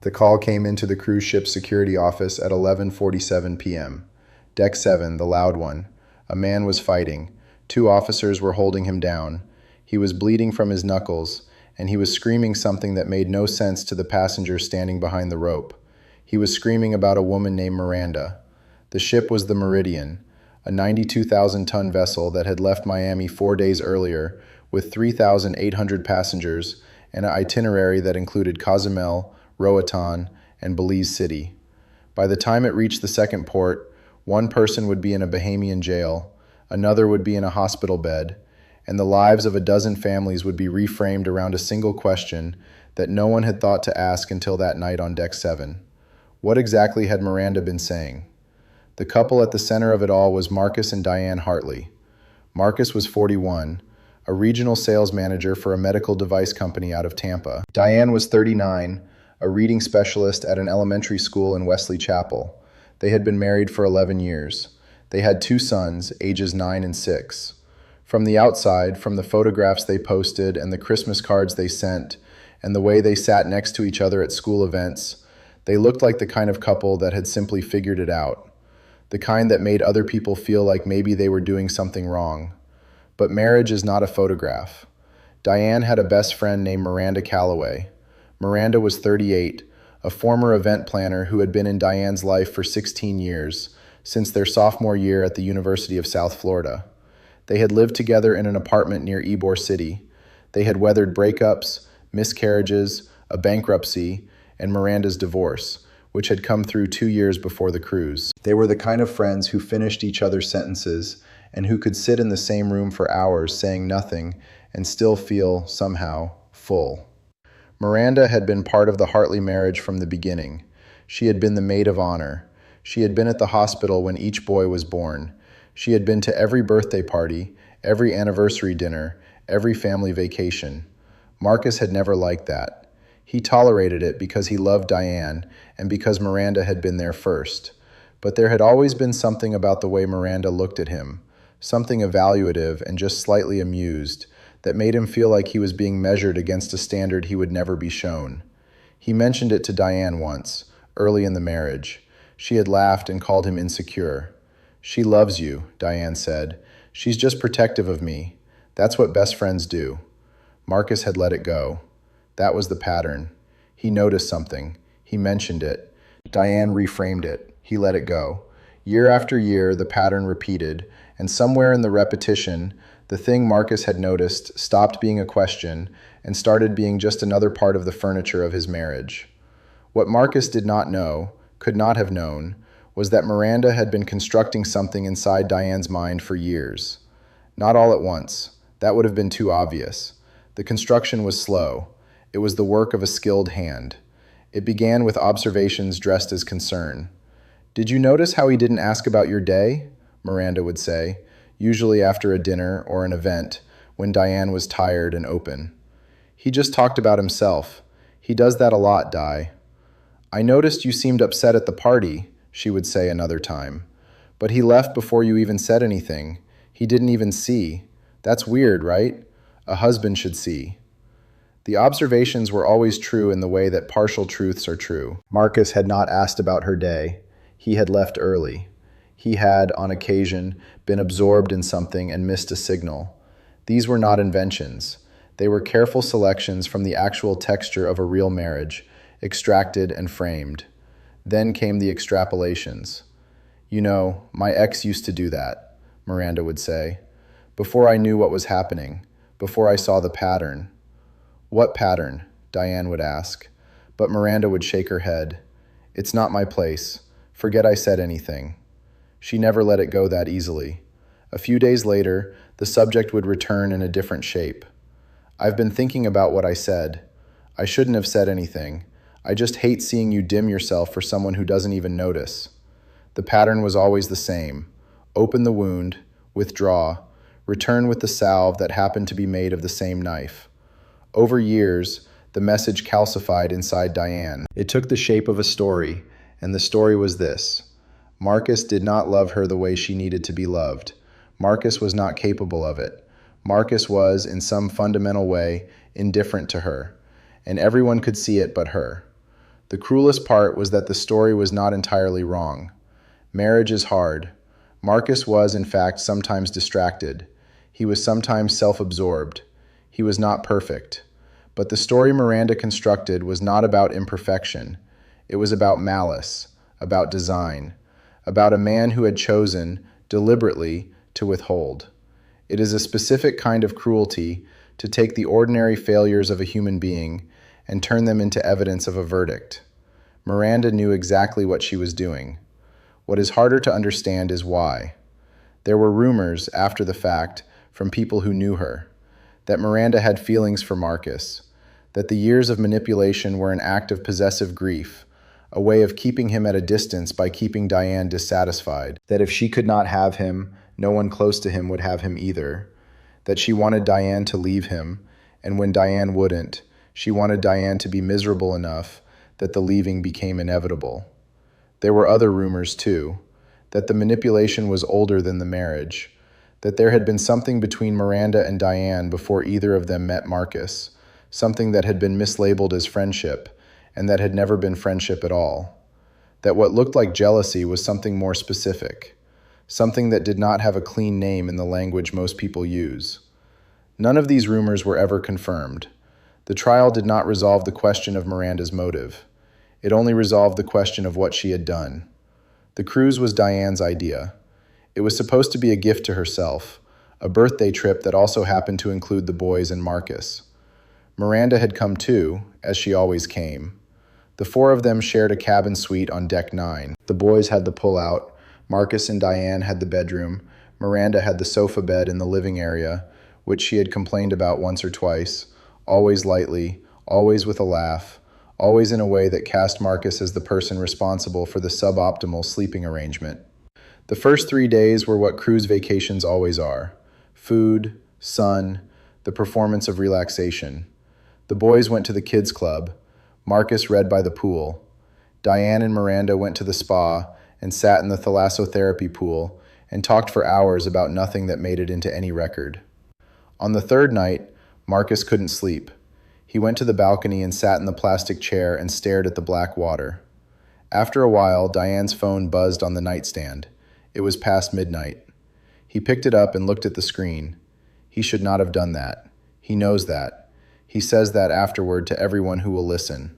The call came into the cruise ship security office at 11:47 p.m. Deck 7, the loud one. A man was fighting. Two officers were holding him down. He was bleeding from his knuckles, and he was screaming something that made no sense to the passengers standing behind the rope. He was screaming about a woman named Miranda. The ship was the Meridian, a 92,000-ton vessel that had left Miami 4 days earlier with 3,800 passengers and an itinerary that included Cozumel, Roatan, and Belize City. By the time it reached the second port, one person would be in a Bahamian jail, another would be in a hospital bed, and the lives of a dozen families would be reframed around a single question that no one had thought to ask until that night on Deck 7. What exactly had Miranda been saying? The couple at the center of it all was Marcus and Diane Hartley. Marcus was 41, a regional sales manager for a medical device company out of Tampa. Diane was 39, a reading specialist at an elementary school in Wesley Chapel. They had been married for 11 years. They had two sons, ages 9 and 6. From the outside, from the photographs they posted and the Christmas cards they sent, and the way they sat next to each other at school events, they looked like the kind of couple that had simply figured it out. The kind that made other people feel like maybe they were doing something wrong. But marriage is not a photograph. Diane had a best friend named Miranda Calloway. Miranda was 38, a former event planner who had been in Diane's life for 16 years, since their sophomore year at the University of South Florida. They had lived together in an apartment near Ybor City. They had weathered breakups, miscarriages, a bankruptcy, and Miranda's divorce, which had come through 2 years before the cruise. They were the kind of friends who finished each other's sentences and who could sit in the same room for hours saying nothing and still feel, somehow, full. Miranda had been part of the Hartley marriage from the beginning. She had been the maid of honor. She had been at the hospital when each boy was born. She had been to every birthday party, every anniversary dinner, every family vacation. Marcus had never liked that. He tolerated it because he loved Diane and because Miranda had been there first. But there had always been something about the way Miranda looked at him, something evaluative and just slightly amused, that made him feel like he was being measured against a standard he would never be shown. He mentioned it to Diane once, early in the marriage. She had laughed and called him insecure. "She loves you," Diane said. "She's just protective of me. That's what best friends do." Marcus had let it go. That was the pattern. He noticed something. He mentioned it. Diane reframed it. He let it go. Year after year, the pattern repeated, and somewhere in the repetition, the thing Marcus had noticed stopped being a question and started being just another part of the furniture of his marriage. What Marcus did not know, could not have known, was that Miranda had been constructing something inside Diane's mind for years. Not all at once. That would have been too obvious. The construction was slow. It was the work of a skilled hand. It began with observations dressed as concern. "Did you notice how he didn't ask about your day?" Miranda would say, usually after a dinner or an event, when Diane was tired and open. "He just talked about himself. He does that a lot, Di." "I noticed you seemed upset at the party," she would say another time. "But he left before you even said anything. He didn't even see. That's weird, right? A husband should see." The observations were always true in the way that partial truths are true. Marcus had not asked about her day. He had left early. He had, on occasion, been absorbed in something and missed a signal. These were not inventions. They were careful selections from the actual texture of a real marriage, extracted and framed. Then came the extrapolations. "You know, my ex used to do that," Miranda would say, "before I knew what was happening, before I saw the pattern." "What pattern?" Diane would ask. But Miranda would shake her head. "It's not my place. Forget I said anything." She never let it go that easily. A few days later, the subject would return in a different shape. "I've been thinking about what I said. I shouldn't have said anything. I just hate seeing you dim yourself for someone who doesn't even notice." The pattern was always the same. Open the wound, withdraw, return with the salve that happened to be made of the same knife. Over years, the message calcified inside Diane. It took the shape of a story, and the story was this. Marcus did not love her the way she needed to be loved. Marcus was not capable of it. Marcus was, in some fundamental way, indifferent to her, and everyone could see it but her. The cruelest part was that the story was not entirely wrong. Marriage is hard. Marcus was, in fact, sometimes distracted. He was sometimes self-absorbed. He was not perfect. But the story Miranda constructed was not about imperfection. It was about malice, about design, about a man who had chosen, deliberately, to withhold. It is a specific kind of cruelty to take the ordinary failures of a human being and turn them into evidence of a verdict. Miranda knew exactly what she was doing. What is harder to understand is why. There were rumors, after the fact, from people who knew her, that Miranda had feelings for Marcus, that the years of manipulation were an act of possessive grief, a way of keeping him at a distance by keeping Diane dissatisfied, that if she could not have him, no one close to him would have him either, that she wanted Diane to leave him, and when Diane wouldn't, she wanted Diane to be miserable enough that the leaving became inevitable. There were other rumors, too, that the manipulation was older than the marriage, that there had been something between Miranda and Diane before either of them met Marcus, something that had been mislabeled as friendship, and that had never been friendship at all, that what looked like jealousy was something more specific, something that did not have a clean name in the language most people use. None of these rumors were ever confirmed. The trial did not resolve the question of Miranda's motive. It only resolved the question of what she had done. The cruise was Diane's idea. It was supposed to be a gift to herself, a birthday trip that also happened to include the boys and Marcus. Miranda had come too, as she always came. The four of them shared a cabin suite on deck 9. The boys had the pull-out, Marcus and Diane had the bedroom, Miranda had the sofa bed in the living area, which she had complained about once or twice, always lightly, always with a laugh, always in a way that cast Marcus as the person responsible for the suboptimal sleeping arrangement. The first 3 days were what cruise vacations always are: food, sun, the performance of relaxation. The boys went to the kids' club. Marcus read by the pool. Diane and Miranda went to the spa and sat in the thalassotherapy pool and talked for hours about nothing that made it into any record. On the third night, Marcus couldn't sleep. He went to the balcony and sat in the plastic chair and stared at the black water. After a while, Diane's phone buzzed on the nightstand. It was past midnight. He picked it up and looked at the screen. He should not have done that. He knows that. He says that afterward to everyone who will listen.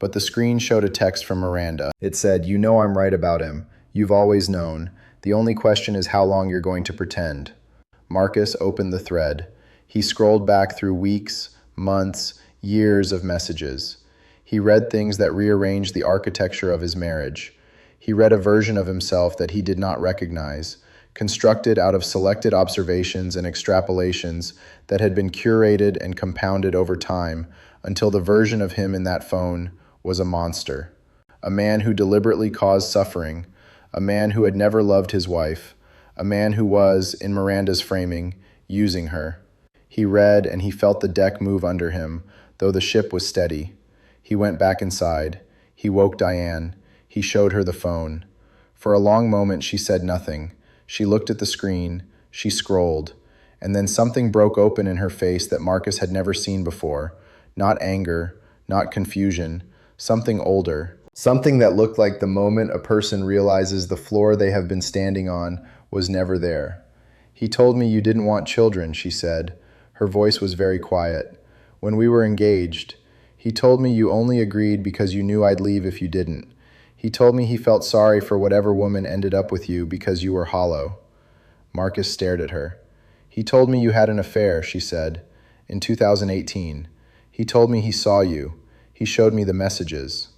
But the screen showed a text from Miranda. It said, "You know I'm right about him. You've always known. The only question is how long you're going to pretend." Marcus opened the thread. He scrolled back through weeks, months, years of messages. He read things that rearranged the architecture of his marriage. He read a version of himself that he did not recognize, constructed out of selected observations and extrapolations that had been curated and compounded over time until the version of him in that phone was a monster. A man who deliberately caused suffering, a man who had never loved his wife, a man who was, in Miranda's framing, using her. He read and he felt the deck move under him, though the ship was steady. He went back inside. He woke Diane. He showed her the phone. For a long moment she said nothing. She looked at the screen. She scrolled. And then something broke open in her face that Marcus had never seen before. Not anger, not confusion, something older. Something that looked like the moment a person realizes the floor they have been standing on was never there. "He told me you didn't want children," she said. Her voice was very quiet. "When we were engaged, he told me you only agreed because you knew I'd leave if you didn't. He told me he felt sorry for whatever woman ended up with you because you were hollow." Marcus stared at her. "He told me you had an affair," she said, "in 2018. He told me he saw you. He showed me the messages."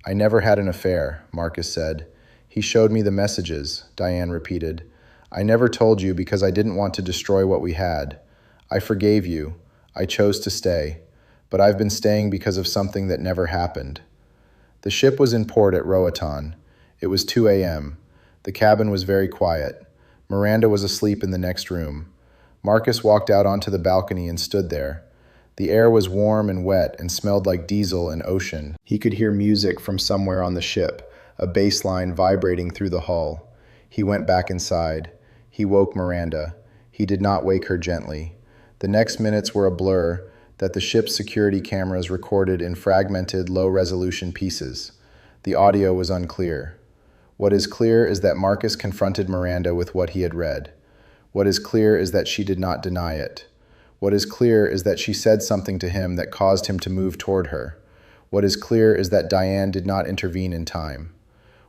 "I never had an affair," Marcus said. "He showed me the messages," Diane repeated. "I never told you because I didn't want to destroy what we had. I forgave you. I chose to stay. But I've been staying because of something that never happened." The ship was in port at Roatan. It was 2 a.m. The cabin was very quiet. Miranda was asleep in the next room. Marcus walked out onto the balcony and stood there. The air was warm and wet and smelled like diesel and ocean. He could hear music from somewhere on the ship, a bass line vibrating through the hull. He went back inside. He woke Miranda. He did not wake her gently. The next minutes were a blur. that the ship's security cameras recorded in fragmented, low-resolution pieces. The audio was unclear. What is clear is that Marcus confronted Miranda with what he had read. What is clear is that she did not deny it. What is clear is that she said something to him that caused him to move toward her. What is clear is that Diane did not intervene in time.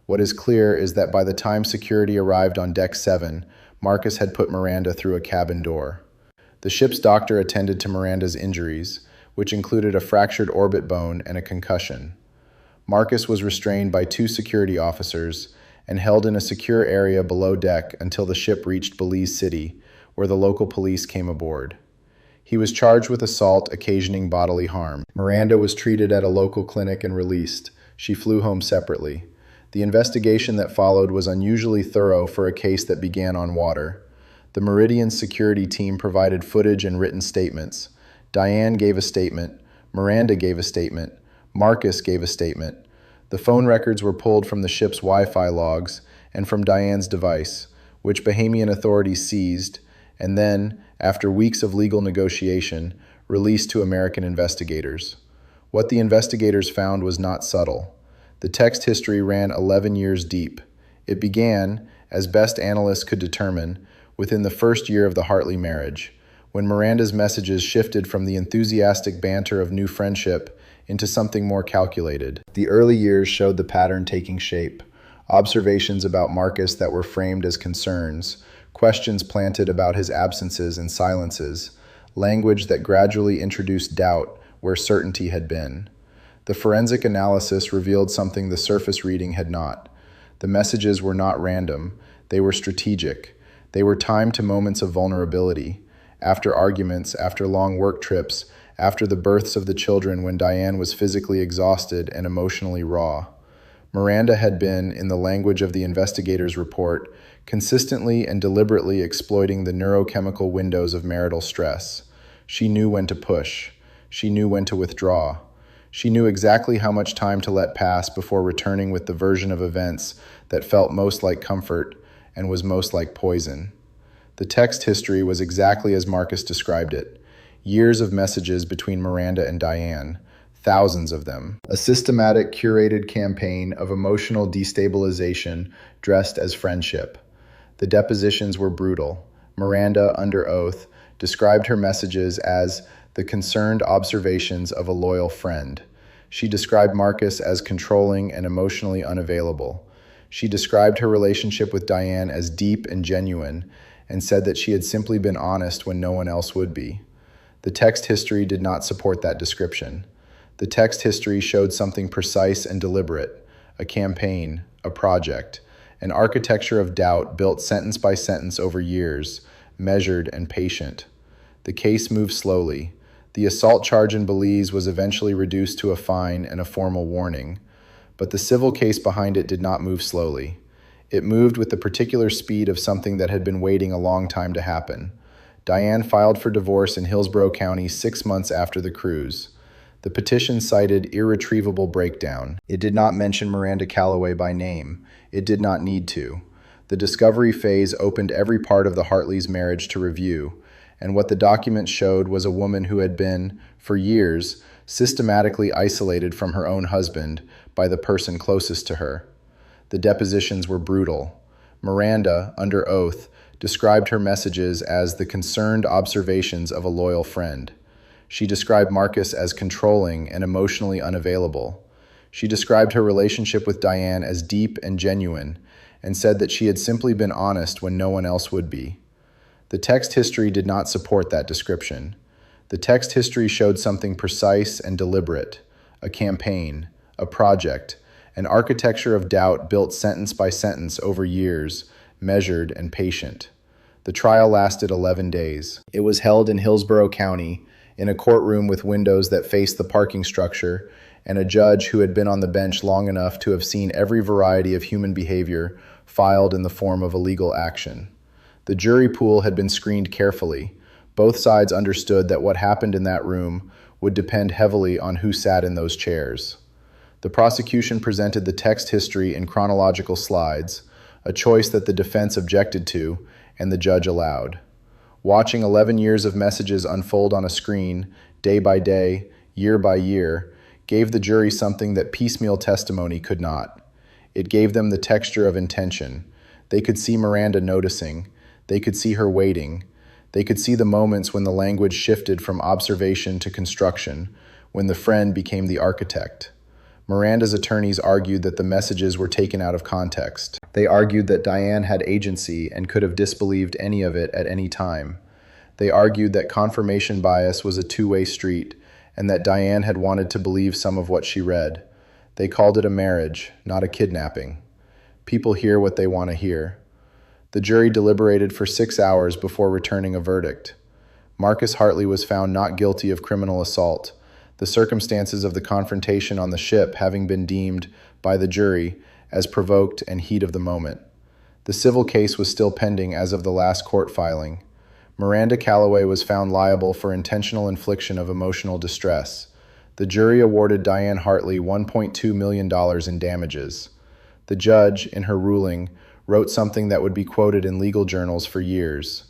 What is clear is that by the time security arrived on Deck 7, Marcus had put Miranda through a cabin door. The ship's doctor attended to Miranda's injuries, which included a fractured orbit bone and a concussion. Marcus was restrained by 2 security officers and held in a secure area below deck until the ship reached Belize City, where the local police came aboard. He was charged with assault occasioning bodily harm. Miranda was treated at a local clinic and released. She flew home separately. The investigation that followed was unusually thorough for a case that began on water. The Meridian security team provided footage and written statements. Diane gave a statement. Miranda gave a statement. Marcus gave a statement. The phone records were pulled from the ship's Wi-Fi logs and from Diane's device, which Bahamian authorities seized, and then, after weeks of legal negotiation, released to American investigators. What the investigators found was not subtle. The text history ran 11 years deep. It began, as best analysts could determine, within the first year of the Hartley marriage, when Miranda's messages shifted from the enthusiastic banter of new friendship into something more calculated. The early years showed the pattern taking shape. Observations about Marcus that were framed as concerns, questions planted about his absences and silences, language that gradually introduced doubt where certainty had been. The forensic analysis revealed something the surface reading had not. The messages were not random, they were strategic. They were timed to moments of vulnerability, after arguments, after long work trips, after the births of the children when Diane was physically exhausted and emotionally raw. Miranda had been, in the language of the investigators' report, consistently and deliberately exploiting the neurochemical windows of marital stress. She knew when to push. She knew when to withdraw. She knew exactly how much time to let pass before returning with the version of events that felt most like comfort and was most like poison. The text history was exactly as Marcus described it. Years of messages between Miranda and Diane, thousands of them. A systematic, curated campaign of emotional destabilization dressed as friendship. The depositions were brutal. Miranda, under oath, described her messages as the concerned observations of a loyal friend. She described Marcus as controlling and emotionally unavailable. She described her relationship with Diane as deep and genuine, and said that she had simply been honest when no one else would be. The text history did not support that description. The text history showed something precise and deliberate, a campaign, a project, an architecture of doubt built sentence by sentence over years, measured and patient. The case moved slowly. The assault charge in Belize was eventually reduced to a fine and a formal warning, but the civil case behind it did not move slowly. It moved with the particular speed of something that had been waiting a long time to happen. Diane filed for divorce in Hillsborough County 6 months after the cruise. The petition cited irretrievable breakdown. It did not mention Miranda Calloway by name. It did not need to. The discovery phase opened every part of the Hartleys' marriage to review, and what the document showed was a woman who had been, for years, systematically isolated from her own husband by the person closest to her. The depositions were brutal. Miranda, under oath, described her messages as the concerned observations of a loyal friend. She described Marcus as controlling and emotionally unavailable. She described her relationship with Diane as deep and genuine, and said that she had simply been honest when no one else would be. The text history did not support that description. The text history showed something precise and deliberate, a campaign, a project, an architecture of doubt built sentence by sentence over years, measured and patient. The trial lasted 11 days. It was held in Hillsborough County, in a courtroom with windows that faced the parking structure, and a judge who had been on the bench long enough to have seen every variety of human behavior filed in the form of a legal action. The jury pool had been screened carefully. Both sides understood that what happened in that room would depend heavily on who sat in those chairs. The prosecution presented the text history in chronological slides, a choice that the defense objected to and the judge allowed. Watching 11 years of messages unfold on a screen day by day, year by year, gave the jury something that piecemeal testimony could not. It gave them the texture of intention. They could see Miranda noticing. They could see her waiting. They could see the moments when the language shifted from observation to construction, when the friend became the architect. Miranda's attorneys argued that the messages were taken out of context. They argued that Diane had agency and could have disbelieved any of it at any time. They argued that confirmation bias was a two-way street and that Diane had wanted to believe some of what she read. They called it a marriage, not a kidnapping. People hear what they want to hear. The jury deliberated for 6 hours before returning a verdict. Marcus Hartley was found not guilty of criminal assault, the circumstances of the confrontation on the ship having been deemed by the jury as provoked and heat of the moment. The civil case was still pending as of the last court filing. Miranda Calloway was found liable for intentional infliction of emotional distress. The jury awarded Diane Hartley $1.2 million in damages. The judge, in her ruling, wrote something that would be quoted in legal journals for years.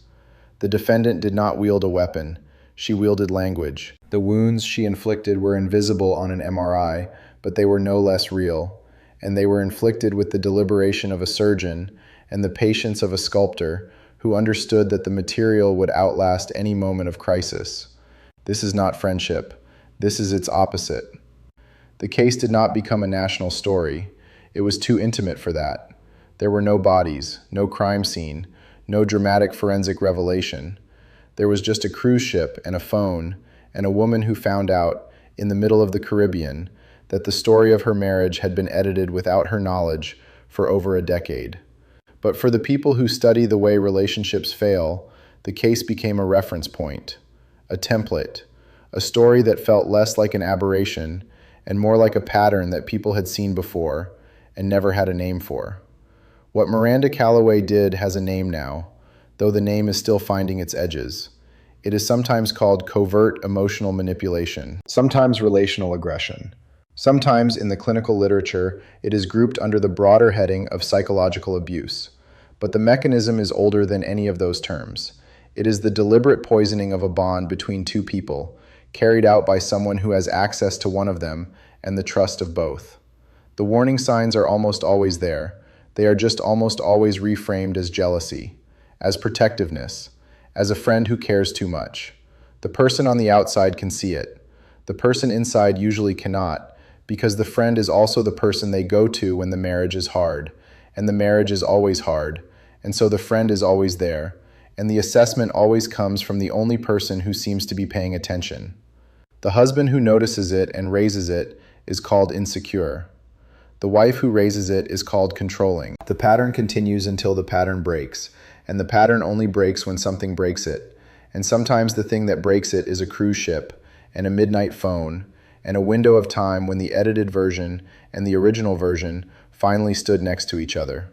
The defendant did not wield a weapon. She wielded language. The wounds she inflicted were invisible on an MRI, but they were no less real, and they were inflicted with the deliberation of a surgeon and the patience of a sculptor who understood that the material would outlast any moment of crisis. This is not friendship. This is its opposite. The case did not become a national story. It was too intimate for that. There were no bodies, no crime scene, no dramatic forensic revelation. There was just a cruise ship and a phone and a woman who found out, in the middle of the Caribbean, that the story of her marriage had been edited without her knowledge for over a decade. But for the people who study the way relationships fail, the case became a reference point, a template, a story that felt less like an aberration and more like a pattern that people had seen before and never had a name for. What Miranda Calloway did has a name now, though the name is still finding its edges. It is sometimes called covert emotional manipulation, sometimes relational aggression. Sometimes in the clinical literature, it is grouped under the broader heading of psychological abuse. But the mechanism is older than any of those terms. It is the deliberate poisoning of a bond between two people, carried out by someone who has access to one of them and the trust of both. The warning signs are almost always there. They are just almost always reframed as jealousy, as protectiveness, as a friend who cares too much. The person on the outside can see it. The person inside usually cannot, because the friend is also the person they go to when the marriage is hard, and the marriage is always hard, and so the friend is always there, and the assessment always comes from the only person who seems to be paying attention. The husband who notices it and raises it is called insecure. The wife who raises it is called controlling. The pattern continues until the pattern breaks, and the pattern only breaks when something breaks it. And sometimes the thing that breaks it is a cruise ship, and a midnight phone, and a window of time when the edited version and the original version finally stood next to each other.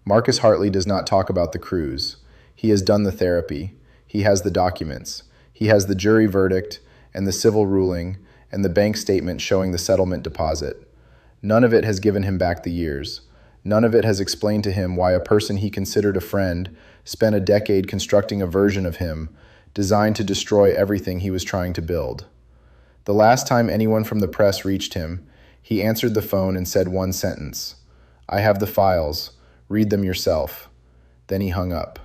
Marcus Hartley does not talk about the cruise. He has done the therapy. He has the documents. He has the jury verdict and the civil ruling and the bank statement showing the settlement deposit. None of it has given him back the years. None of it has explained to him why a person he considered a friend spent a decade constructing a version of him designed to destroy everything he was trying to build. The last time anyone from the press reached him, he answered the phone and said one sentence: "I have the files. Read them yourself." Then he hung up.